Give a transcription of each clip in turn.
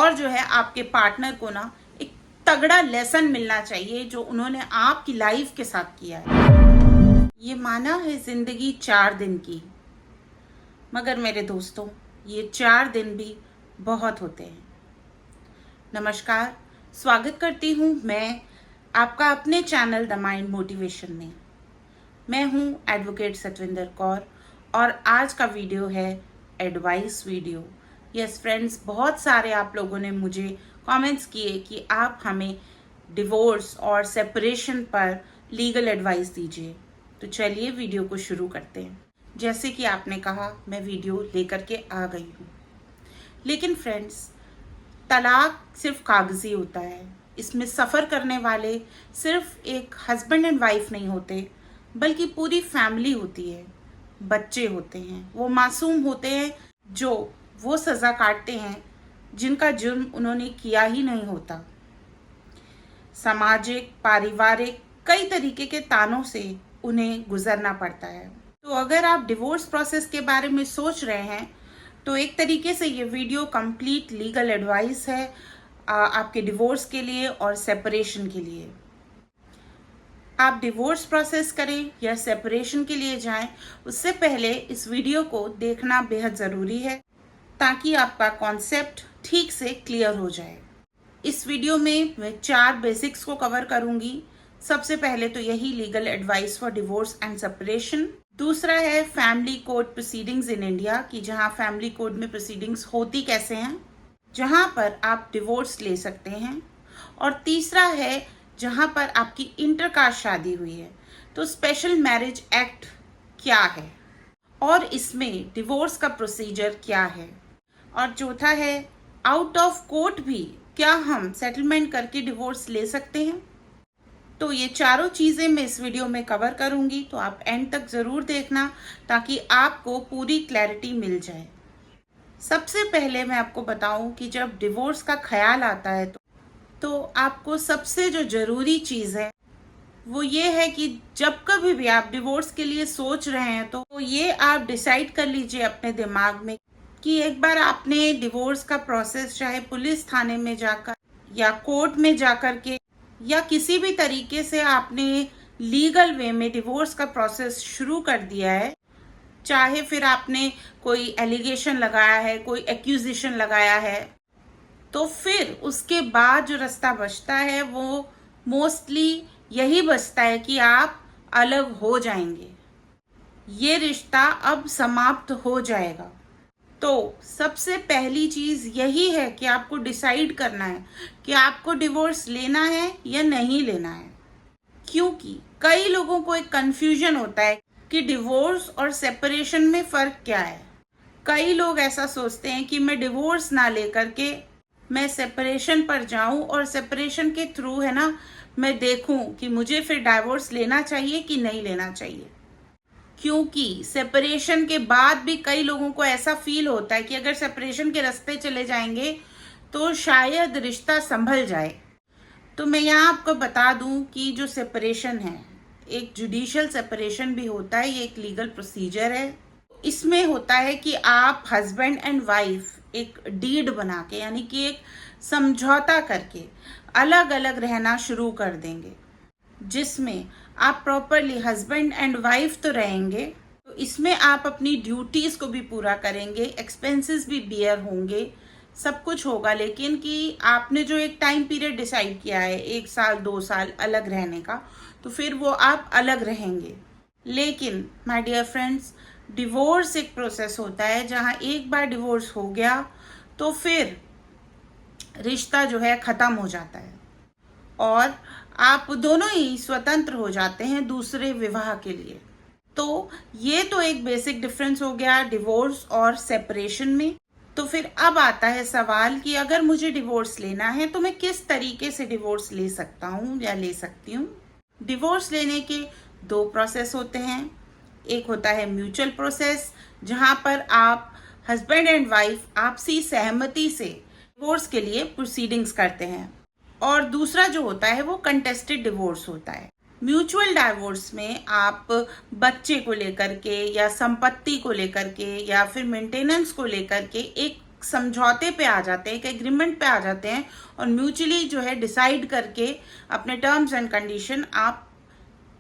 और जो है आपके पार्टनर को ना एक तगड़ा लेसन मिलना चाहिए जो उन्होंने आपकी लाइफ के साथ किया है। ये माना है जिंदगी 4 दिन की, मगर मेरे दोस्तों ये 4 दिन भी बहुत होते हैं। नमस्कार, स्वागत करती हूँ मैं आपका अपने चैनल द माइंड मोटिवेशन में। मैं हूँ एडवोकेट सतविंदर कौर और आज का वीडियो है एडवाइस वीडियो। यस फ्रेंड्स, बहुत सारे आप लोगों ने मुझे कमेंट्स किए कि आप हमें डिवोर्स और सेपरेशन पर लीगल एडवाइस दीजिए। तो चलिए वीडियो को शुरू करते हैं। जैसे कि आपने कहा, मैं वीडियो लेकर के आ गई हूँ। लेकिन फ्रेंड्स, तलाक सिर्फ कागजी होता है। इसमें सफ़र करने वाले सिर्फ एक हस्बैंड एंड वाइफ नहीं होते, बल्कि पूरी फैमिली होती है। बच्चे होते हैं, वो मासूम होते हैं जो वो सज़ा काटते हैं जिनका जुर्म उन्होंने किया ही नहीं होता। सामाजिक, पारिवारिक कई तरीके के तानों से उन्हें गुजरना पड़ता है। तो अगर आप डिवोर्स प्रोसेस के बारे में सोच रहे हैं तो एक तरीके से ये वीडियो कंप्लीट लीगल एडवाइस है आपके डिवोर्स के लिए और सेपरेशन के लिए। आप डिवोर्स प्रोसेस करें या सेपरेशन के लिए जाएं, उससे पहले इस वीडियो को देखना बेहद ज़रूरी है ताकि आपका कॉन्सेप्ट ठीक से क्लियर हो जाए। इस वीडियो में मैं 4 बेसिक्स को कवर करूंगी। सबसे पहले तो यही legal advice for divorce and separation. दूसरा है family court proceedings in India, कि जहां फैमिली कोर्ट में प्रोसीडिंग्स होती कैसे हैं, जहां पर आप डिवोर्स ले सकते हैं। और तीसरा है जहां पर आपकी इंटरकास्ट शादी हुई है, तो स्पेशल मैरिज एक्ट क्या है और इसमें डिवोर्स का प्रोसीजर क्या है। और चौथा है आउट ऑफ कोर्ट भी क्या हम सेटलमेंट करके डिवोर्स ले सकते हैं। तो ये चारों चीज़ें मैं इस वीडियो में कवर करूंगी, तो आप एंड तक ज़रूर देखना ताकि आपको पूरी क्लैरिटी मिल जाए। सबसे पहले मैं आपको बताऊं कि जब डिवोर्स का ख्याल आता है तो आपको सबसे जो ज़रूरी चीज़ है वो ये है कि जब कभी भी आप डिवोर्स के लिए सोच रहे हैं तो ये आप डिसाइड कर लीजिए अपने दिमाग में कि एक बार आपने डिवोर्स का प्रोसेस चाहे पुलिस थाने में जाकर या कोर्ट में जाकर के या किसी भी तरीके से आपने लीगल वे में डिवोर्स का प्रोसेस शुरू कर दिया है, चाहे फिर आपने कोई एलिगेशन लगाया है, कोई एक्यूजिशन लगाया है, तो फिर उसके बाद जो रास्ता बचता है वो मोस्टली यही बचता है कि आप अलग हो जाएंगे। ये रिश्ता अब समाप्त हो जाएगा। तो सबसे पहली चीज़ यही है कि आपको डिसाइड करना है कि आपको डिवोर्स लेना है या नहीं लेना है। क्योंकि कई लोगों को एक कंफ्यूजन होता है कि डिवोर्स और सेपरेशन में फ़र्क क्या है। कई लोग ऐसा सोचते हैं कि मैं डिवोर्स ना लेकर के मैं सेपरेशन पर जाऊं और सेपरेशन के थ्रू है ना मैं देखूं कि मुझे फिर डिवोर्स लेना चाहिए कि नहीं लेना चाहिए। क्योंकि सेपरेशन के बाद भी कई लोगों को ऐसा फील होता है कि अगर सेपरेशन के रास्ते चले जाएंगे तो शायद रिश्ता संभल जाए। तो मैं यहाँ आपको बता दूं कि जो सेपरेशन है, एक जुडिशियल सेपरेशन भी होता है, ये एक लीगल प्रोसीजर है। इसमें होता है कि आप हस्बैंड एंड वाइफ एक डीड बना के, यानी कि एक समझौता करके अलग अलग रहना शुरू कर देंगे, जिसमें आप प्रॉपरली हस्बैंड एंड वाइफ तो रहेंगे। तो इसमें आप अपनी ड्यूटीज़ को भी पूरा करेंगे, एक्सपेंसेस भी बियर होंगे, सब कुछ होगा। लेकिन कि आपने जो एक टाइम पीरियड डिसाइड किया है 1 साल 2 साल अलग रहने का, तो फिर वो आप अलग रहेंगे। लेकिन माय डियर फ्रेंड्स, डिवोर्स एक प्रोसेस होता है जहाँ एक बार डिवोर्स हो गया तो फिर रिश्ता जो है ख़त्म हो जाता है और आप दोनों ही स्वतंत्र हो जाते हैं दूसरे विवाह के लिए। तो ये तो एक बेसिक डिफरेंस हो गया डिवोर्स और सेपरेशन में। तो फिर अब आता है सवाल कि अगर मुझे डिवोर्स लेना है तो मैं किस तरीके से डिवोर्स ले सकता हूँ या ले सकती हूँ। डिवोर्स लेने के 2 प्रोसेस होते हैं। एक होता है म्यूचुअल प्रोसेस, जहाँ पर आप हस्बैंड एंड वाइफ आपसी सहमति से डिवोर्स के लिए प्रोसीडिंग्स करते हैं। और दूसरा जो होता है वो कंटेस्टेड डिवोर्स होता है। म्यूचुअल डिवोर्स में आप बच्चे को लेकर के या संपत्ति को लेकर के या फिर मेंटेनेंस को लेकर के एक समझौते पे आ जाते हैं, एक एग्रीमेंट पे आ जाते हैं और म्यूचुअली जो है डिसाइड करके अपने टर्म्स एंड कंडीशन आप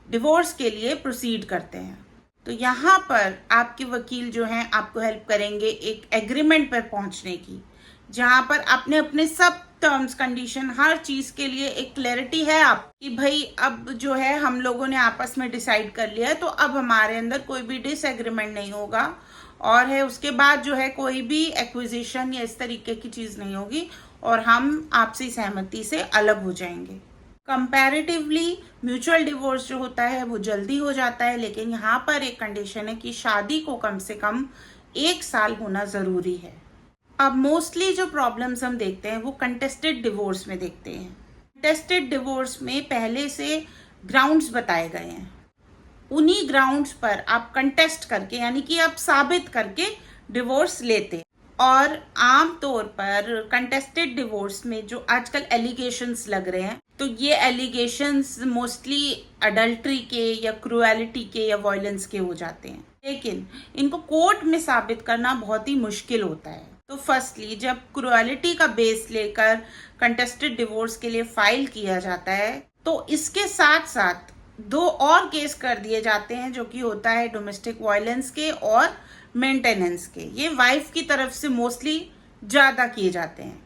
डिवोर्स के लिए प्रोसीड करते हैं। तो यहाँ पर आपके वकील जो हैं आपको हेल्प करेंगे एक एग्रीमेंट पर पहुंचने की, जहाँ पर अपने अपने सब टर्म्स कंडीशन हर चीज के लिए एक क्लैरिटी है आप कि भाई अब जो है हम लोगों ने आपस में डिसाइड कर लिया है, तो अब हमारे अंदर कोई भी डिसएग्रीमेंट नहीं होगा और है उसके बाद जो है कोई भी एक्विजिशन या इस तरीके की चीज नहीं होगी और हम आपसी सहमति से अलग हो जाएंगे। कंपैरेटिवली म्यूचुअल डिवोर्स जो होता है वो जल्दी हो जाता है, लेकिन यहाँ पर एक कंडीशन है कि शादी को कम से कम 1 साल होना जरूरी है। अब मोस्टली जो प्रॉब्लम्स हम देखते हैं वो कंटेस्टेड डिवोर्स में देखते हैं। कंटेस्टेड डिवोर्स में पहले से ग्राउंड्स बताए गए हैं, उन्हीं ग्राउंड्स पर आप कंटेस्ट करके यानी कि आप साबित करके डिवोर्स लेते हैं। और आम तौर पर कंटेस्टेड डिवोर्स में जो आजकल एलिगेशंस लग रहे हैं, तो ये एलिगेशंस मोस्टली अडल्ट्री के या क्रूएलिटी के या वायलेंस के हो जाते हैं, लेकिन इनको कोर्ट में साबित करना बहुत ही मुश्किल होता है। तो फर्स्टली जब क्रूएलिटी का बेस लेकर कंटेस्टेड डिवोर्स के लिए फाइल किया जाता है, तो इसके साथ साथ 2 और केस कर दिए जाते हैं जो कि होता है डोमेस्टिक वायलेंस के और मेंटेनेंस के। ये वाइफ की तरफ से मोस्टली ज्यादा किए जाते हैं।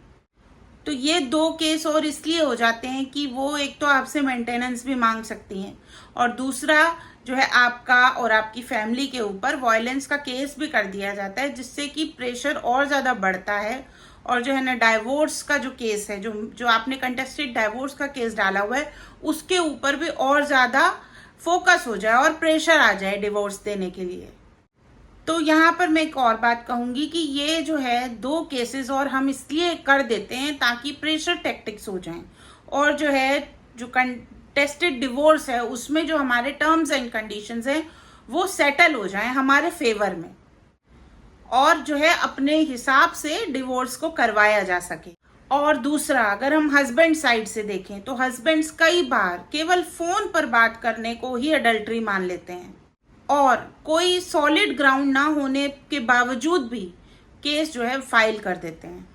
तो ये 2 केस और इसलिए हो जाते हैं कि वो एक तो आपसे मेंटेनेंस भी मांग सकती हैं और दूसरा जो है आपका और आपकी फैमिली के ऊपर वायलेंस का केस भी कर दिया जाता है, जिससे कि प्रेशर और ज्यादा बढ़ता है और जो है ना डाइवोर्स का जो केस है, जो आपने कंटेस्टेड डाइवोर्स का केस डाला हुआ है उसके ऊपर भी और ज्यादा फोकस हो जाए और प्रेशर आ जाए डिवोर्स देने के लिए। तो यहाँ पर मैं एक और बात कहूंगी कि ये जो है 2 केसेस और हम इसलिए कर देते हैं ताकि प्रेशर टैक्टिक्स हो जाएं और जो है जो कंटेस्टेड डिवोर्स है उसमें जो हमारे टर्म्स एंड कंडीशंस हैं वो सेटल हो जाएं हमारे फेवर में और जो है अपने हिसाब से डिवोर्स को करवाया जा सके। और दूसरा, अगर हम हस्बैंड साइड से देखें तो हस्बैंड्स कई बार केवल फोन पर बात करने को ही अडल्ट्री मान लेते हैं और कोई सॉलिड ग्राउंड ना होने के बावजूद भी केस जो है फाइल कर देते हैं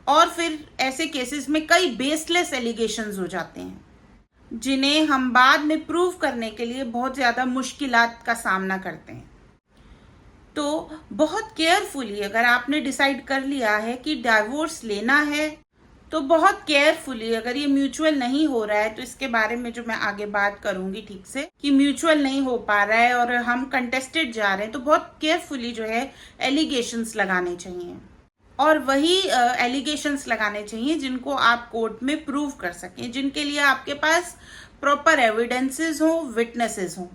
और फिर ऐसे केसेस में कई बेसलेस एलिगेशंस हो जाते हैं जिन्हें हम बाद में प्रूव करने के लिए बहुत ज़्यादा मुश्किलात का सामना करते हैं। तो बहुत केयरफुली अगर आपने डिसाइड कर लिया है कि डाइवोर्स लेना है, तो बहुत केयरफुली, अगर ये म्यूचुअल नहीं हो रहा है तो इसके बारे में जो मैं आगे बात करूंगी ठीक से कि म्यूचुअल नहीं हो पा रहा है और हम कंटेस्टेड जा रहे हैं, तो बहुत केयरफुली जो है एलिगेशंस लगाने चाहिए और वही एलिगेशंस लगाने चाहिए जिनको आप कोर्ट में प्रूव कर सकें, जिनके लिए आपके पास प्रॉपर एविडेंसेस हो, विटनेसेस हो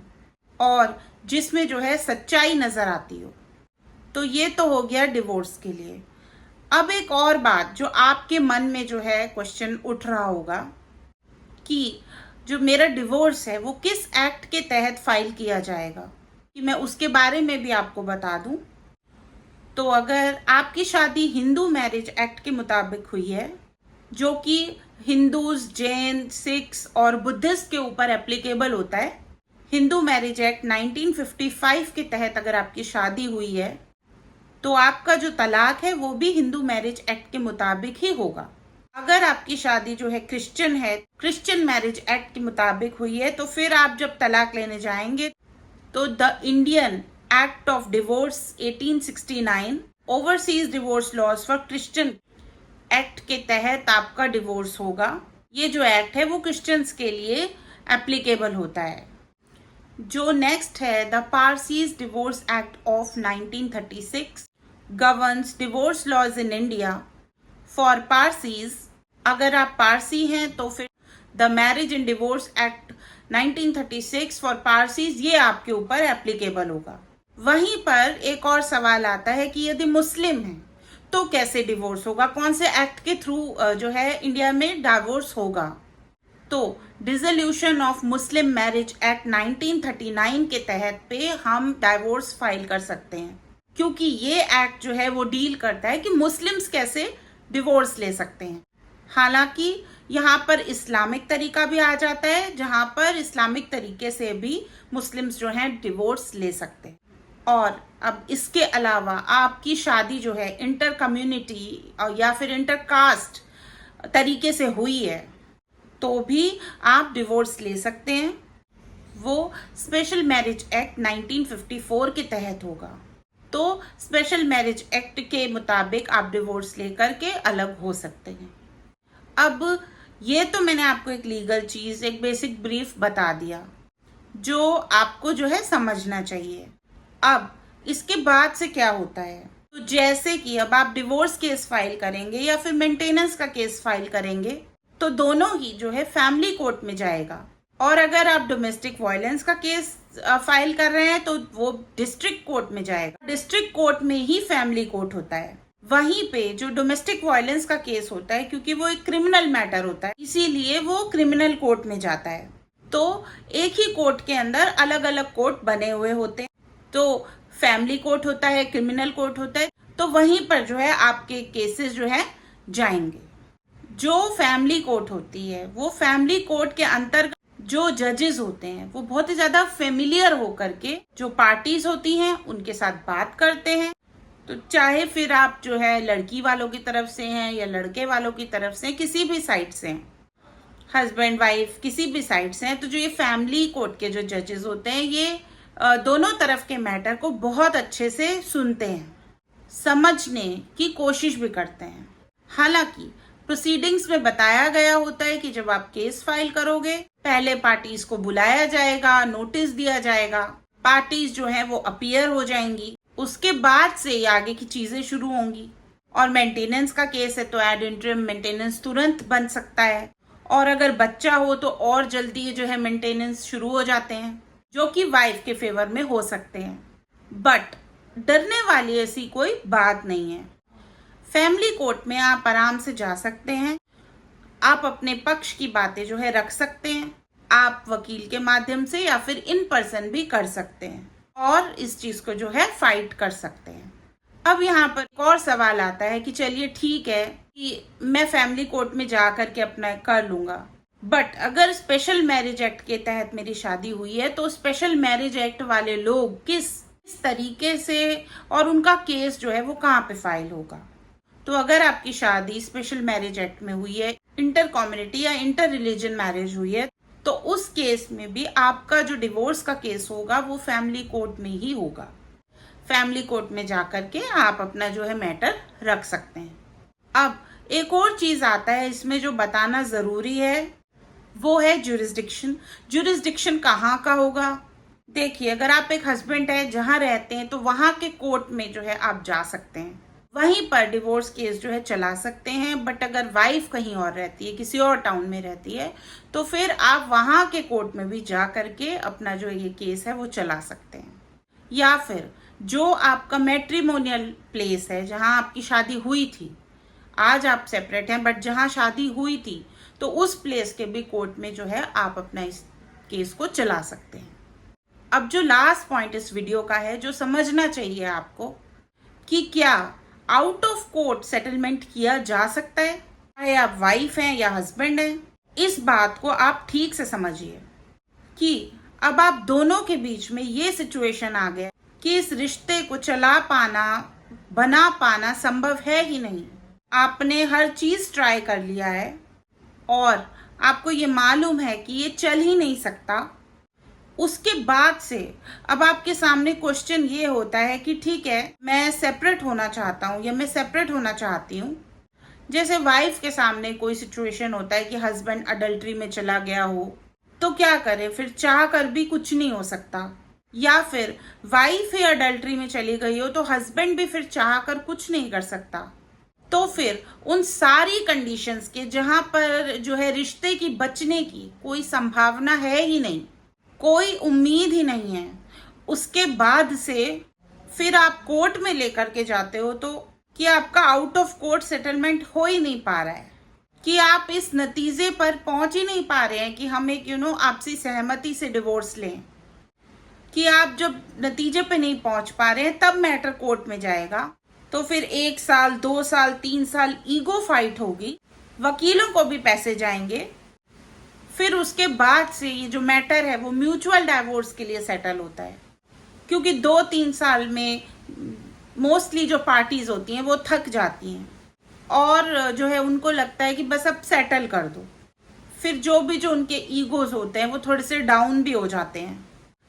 और जिसमें जो है सच्चाई नजर आती हो। तो ये तो हो गया डिवोर्स के लिए। अब एक और बात जो आपके मन में जो है क्वेश्चन उठ रहा होगा कि जो मेरा डिवोर्स है वो किस एक्ट के तहत फाइल किया जाएगा, कि मैं उसके बारे में भी आपको बता दूं। तो अगर आपकी शादी हिंदू मैरिज एक्ट के मुताबिक हुई है, जो कि हिंदूज, जैन, सिख्स और बुद्धिस्ट के ऊपर एप्लीकेबल होता है, हिंदू मैरिज एक्ट 1955 के तहत अगर आपकी शादी हुई है तो आपका जो तलाक है वो भी हिंदू मैरिज एक्ट के मुताबिक ही होगा। अगर आपकी शादी जो है क्रिश्चियन है, क्रिश्चियन मैरिज एक्ट के मुताबिक हुई है, तो फिर आप जब तलाक लेने जाएंगे तो the Indian act of divorce 1869 overseas divorce laws for Christian act के तहत आपका डिवोर्स होगा। ये जो एक्ट है वो क्रिश्चियंस के लिए एप्लीकेबल होता है। जो नेक्स्ट है the Parsis divorce act of 1936 governs divorce laws in India for Parsis. अगर आप पारसी हैं तो फिर the marriage and divorce act 1936 for Parsis ये आपके ऊपर एप्लीकेबल होगा। वहीं पर एक और सवाल आता है कि यदि मुस्लिम हैं तो कैसे डिवोर्स होगा, कौन से एक्ट के थ्रू जो है इंडिया में डिवोर्स होगा। तो dissolution of Muslim marriage act 1939 के तहत पे हम डिवोर्स फाइल कर सकते हैं, क्योंकि ये एक्ट जो है वो डील करता है कि मुस्लिम्स कैसे डिवोर्स ले सकते हैं। हालांकि यहाँ पर इस्लामिक तरीका भी आ जाता है, जहाँ पर इस्लामिक तरीके से भी मुस्लिम्स जो हैं डिवोर्स ले सकते हैं। और अब इसके अलावा आपकी शादी जो है इंटर कम्युनिटी या फिर इंटर कास्ट तरीके से हुई है तो भी आप डिवोर्स ले सकते हैं। वो स्पेशल मैरिज एक्ट 1954 के तहत होगा। तो स्पेशल मैरिज एक्ट के मुताबिक आप डिवोर्स लेकर के अलग हो सकते हैं। अब ये तो मैंने आपको एक लीगल चीज, एक बेसिक ब्रीफ बता दिया जो आपको जो है समझना चाहिए। अब इसके बाद से क्या होता है, तो जैसे कि अब आप डिवोर्स केस फाइल करेंगे या फिर मेंटेनेंस का केस फाइल करेंगे तो दोनों ही जो है फैमिली कोर्ट में जाएगा। और अगर आप डोमेस्टिक वायलेंस का केस फाइल कर रहे हैं तो वो डिस्ट्रिक्ट कोर्ट में जाएगा। डिस्ट्रिक्ट कोर्ट में ही फैमिली कोर्ट होता है। वहीं पे जो डोमेस्टिक वायलेंस का केस होता है, क्योंकि वो एक क्रिमिनल मैटर होता है, इसीलिए वो क्रिमिनल कोर्ट में जाता है। तो एक ही कोर्ट के अंदर अलग अलग कोर्ट बने हुए होते हैं। तो फैमिली कोर्ट होता है, क्रिमिनल कोर्ट होता है, तो वहीं पर जो है आपके केसेस जो है जाएंगे। जो फैमिली कोर्ट होती है वो फैमिली कोर्ट के अंतर्गत जो जजेस होते हैं वो बहुत ही ज्यादा फेमिलियर होकर के जो पार्टीज होती हैं उनके साथ बात करते हैं। तो चाहे फिर आप जो है लड़की वालों की तरफ से हैं या लड़के वालों की तरफ से, किसी भी साइड से हैं, हस्बैंड वाइफ किसी भी साइड से हैं, तो जो ये फैमिली कोर्ट के जो जजेस होते हैं ये दोनों तरफ के मैटर को बहुत अच्छे से सुनते हैं, समझने की कोशिश भी करते हैं। हालांकि प्रोसीडिंग्स में बताया गया होता है कि जब आप केस फाइल करोगे पहले पार्टीज को बुलाया जाएगा, नोटिस दिया जाएगा, पार्टीज जो है वो अपीयर हो जाएंगी, उसके बाद से आगे की चीजें शुरू होंगी। और मेंटेनेंस का केस है तो एड इंटरिम मेंटेनेंस तुरंत बन सकता है, और अगर बच्चा हो तो और जल्दी जो है मेंटेनेंस शुरू हो जाते हैं जो कि वाइफ के फेवर में हो सकते हैं। बट डरने वाली ऐसी कोई बात नहीं है। फैमिली कोर्ट में आप आराम से जा सकते हैं, आप अपने पक्ष की बातें जो है रख सकते हैं, आप वकील के माध्यम से या फिर इन पर्सन भी कर सकते हैं और इस चीज को जो है फाइट कर सकते हैं। अब यहाँ पर एक और सवाल आता है कि चलिए ठीक है कि मैं फैमिली कोर्ट में जा करके अपना कर लूंगा, बट अगर स्पेशल मैरिज एक्ट के तहत मेरी शादी हुई है तो स्पेशल मैरिज एक्ट वाले लोग किस तरीके से और उनका केस जो है वो कहाँ पे फाइल होगा। तो अगर आपकी शादी स्पेशल मैरिज एक्ट में हुई है, इंटर कम्युनिटी या इंटर रिलीजन मैरिज हुई है, तो उस केस में भी आपका जो डिवोर्स का केस होगा वो फैमिली कोर्ट में ही होगा। फैमिली कोर्ट में जाकर के आप अपना जो है मैटर रख सकते हैं। अब एक और चीज आता है इसमें जो बताना जरूरी है, वो है ज्यूरिसडिक्शन। ज्यूरिसडिक्शन कहाँ का होगा? देखिए, अगर आप एक हस्बैंड है जहाँ रहते हैं तो वहां के कोर्ट में जो है आप जा सकते हैं, वहीं पर डिवोर्स केस जो है चला सकते हैं। बट अगर वाइफ कहीं और रहती है, किसी और टाउन में रहती है, तो फिर आप वहां के कोर्ट में भी जा करके अपना जो ये केस है वो चला सकते हैं। या फिर जो आपका मैट्रिमोनियल प्लेस है जहां आपकी शादी हुई थी, आज आप सेपरेट हैं बट जहां शादी हुई थी, तो उस प्लेस के भी कोर्ट में जो है आप अपना इस केस को चला सकते हैं। अब जो लास्ट पॉइंट इस वीडियो का है जो समझना चाहिए आपको, कि क्या आउट ऑफ कोर्ट सेटलमेंट किया जा सकता है, चाहे आप वाइफ हैं या हस्बैंड हैं। इस बात को आप ठीक से समझिए कि अब आप दोनों के बीच में ये सिचुएशन आ गया कि इस रिश्ते को चला पाना, बना पाना संभव है ही नहीं। आपने हर चीज ट्राई कर लिया है और आपको ये मालूम है कि ये चल ही नहीं सकता। उसके बाद से अब आपके सामने क्वेश्चन ये होता है कि ठीक है, मैं सेपरेट होना चाहता हूँ या मैं सेपरेट होना चाहती हूँ। जैसे वाइफ के सामने कोई सिचुएशन होता है कि हस्बैंड अडल्ट्री में चला गया हो, तो क्या करे, फिर चाह कर भी कुछ नहीं हो सकता। या फिर वाइफ ही अडल्ट्री में चली गई हो तो हस्बैंड भी फिर चाह कर कुछ नहीं कर सकता। तो फिर उन सारी कंडीशंस के जहां पर जो है रिश्ते की बचने की कोई संभावना है ही नहीं, कोई उम्मीद ही नहीं है, उसके बाद से फिर आप कोर्ट में लेकर के जाते हो तो कि आपका आउट ऑफ कोर्ट सेटलमेंट हो ही नहीं पा रहा है, कि आप इस नतीजे पर पहुंच ही नहीं पा रहे हैं कि हम एक आपसी सहमति से डिवोर्स लें, कि आप जब नतीजे पे नहीं पहुंच पा रहे हैं तब मैटर कोर्ट में जाएगा। तो फिर 1 साल, 2 साल, 3 साल ईगो फाइट होगी, वकीलों को भी पैसे जाएंगे। फिर उसके बाद से ये जो मैटर है वो म्यूचुअल डाइवोर्स के लिए सेटल होता है। क्योंकि 2-3 साल में मोस्टली जो पार्टीज होती हैं वो थक जाती हैं और जो है उनको लगता है कि बस अब सेटल कर दो। फिर जो उनके ईगोज होते हैं वो थोड़े से डाउन भी हो जाते हैं।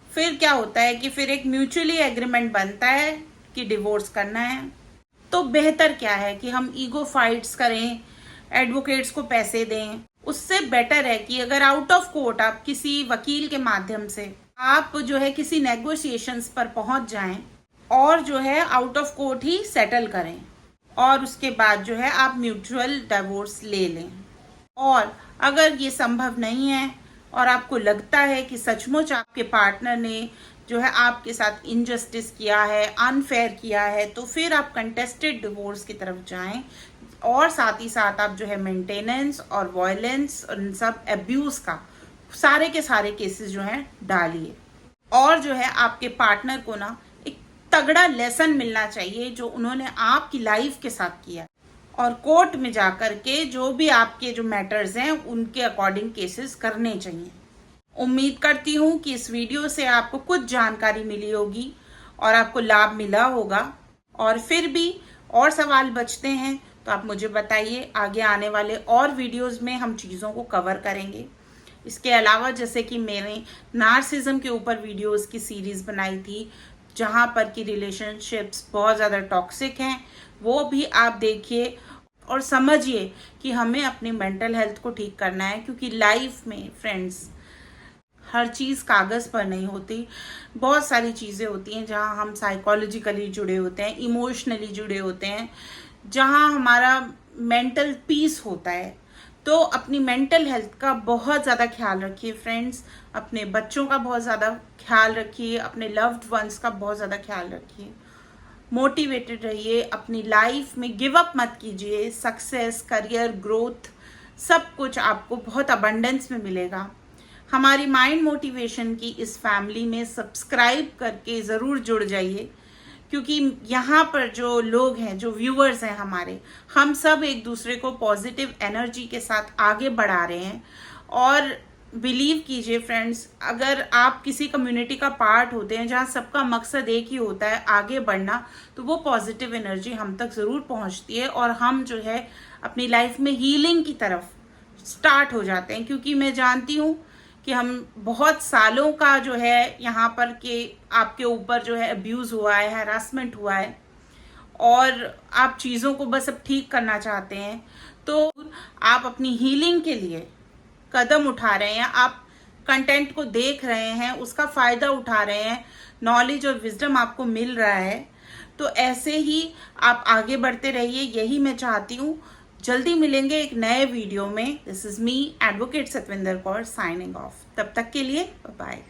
फिर क्या होता है कि फिर एक म्यूचुअली एग्रीमेंट बनता है कि डिवोर्स करना है। तो बेहतर क्या है कि हम ईगो फाइट्स करें, एडवोकेट्स को पैसे दें। उससे बेटर है कि अगर आउट ऑफ कोर्ट आप किसी वकील के माध्यम से आप जो है किसी नेगोशिएशंस पर पहुंच जाएं और जो है out of court he settle करें और उसके बाद जो है आप म्यूचुअल डिवोर्स ले लें। और अगर ये संभव नहीं है और आपको लगता है कि सचमुच आपके पार्टनर ने जो है आपके साथ इनजस्टिस किया है, अनफेयर किया है, तो फिर आप कंटेस्टेड डिवोर्स की तरफ जाएं और साथ ही साथ आप जो है मेंटेनेंस और वायलेंस और इन सब अब्यूज का सारे के सारे केसेस जो हैं डालिए। और जो है आपके पार्टनर को ना एक तगड़ा लेसन मिलना चाहिए जो उन्होंने आपकी लाइफ के साथ किया, और कोर्ट में जाकर के जो भी आपके जो मैटर्स हैं उनके अकॉर्डिंग केसेस करने चाहिए। उम्मीद करती हूँ कि इस वीडियो से आपको कुछ जानकारी मिली होगी और आपको लाभ मिला होगा। और फिर भी और सवाल बचते हैं तो आप मुझे बताइए, आगे आने वाले और वीडियोस में हम चीज़ों को कवर करेंगे। इसके अलावा जैसे कि मैंने नार्सिज्म के ऊपर वीडियोस की सीरीज बनाई थी जहाँ पर कि रिलेशनशिप्स बहुत ज़्यादा टॉक्सिक हैं, वो भी आप देखिए और समझिए कि हमें अपनी मेंटल हेल्थ को ठीक करना है। क्योंकि लाइफ में फ्रेंड्स हर चीज़ कागज़ पर नहीं होती, बहुत सारी चीज़ें होती हैं जहाँ हम साइकोलॉजिकली जुड़े होते हैं, इमोशनली जुड़े होते हैं, जहाँ हमारा मेंटल पीस होता है। तो अपनी मेंटल हेल्थ का बहुत ज़्यादा ख्याल रखिए फ्रेंड्स, अपने बच्चों का बहुत ज़्यादा ख्याल रखिए, अपने लव्ड वंस का बहुत ज़्यादा ख्याल रखिए, मोटिवेटेड रहिए, अपनी लाइफ में गिव अप मत कीजिए। सक्सेस, करियर, ग्रोथ सब कुछ आपको बहुत अबंडेंस में मिलेगा। हमारी माइंड मोटिवेशन की इस फैमिली में सब्सक्राइब करके ज़रूर जुड़ जाइए, क्योंकि यहाँ पर जो लोग हैं, जो व्यूअर्स हैं हमारे, हम सब एक दूसरे को पॉजिटिव एनर्जी के साथ आगे बढ़ा रहे हैं। और बिलीव कीजिए फ्रेंड्स, अगर आप किसी कम्युनिटी का पार्ट होते हैं जहाँ सबका मकसद एक ही होता है, आगे बढ़ना, तो वो पॉजिटिव एनर्जी हम तक ज़रूर पहुँचती है और हम जो है अपनी लाइफ में हीलिंग की तरफ स्टार्ट हो जाते हैं। क्योंकि मैं जानती हूँ कि हम बहुत सालों का जो है यहाँ पर के आपके ऊपर जो है अब्यूज़ हुआ है, हैरासमेंट हुआ है और आप चीज़ों को बस अब ठीक करना चाहते हैं। तो आप अपनी हीलिंग के लिए कदम उठा रहे हैं, आप कंटेंट को देख रहे हैं, उसका फ़ायदा उठा रहे हैं, नॉलेज और विजडम आपको मिल रहा है, तो ऐसे ही आप आगे बढ़ते रहिए, यही मैं चाहती हूँ। जल्दी मिलेंगे एक नए वीडियो में। This is me, advocate Satvinder Kaur, signing off. तब तक के लिए बाय।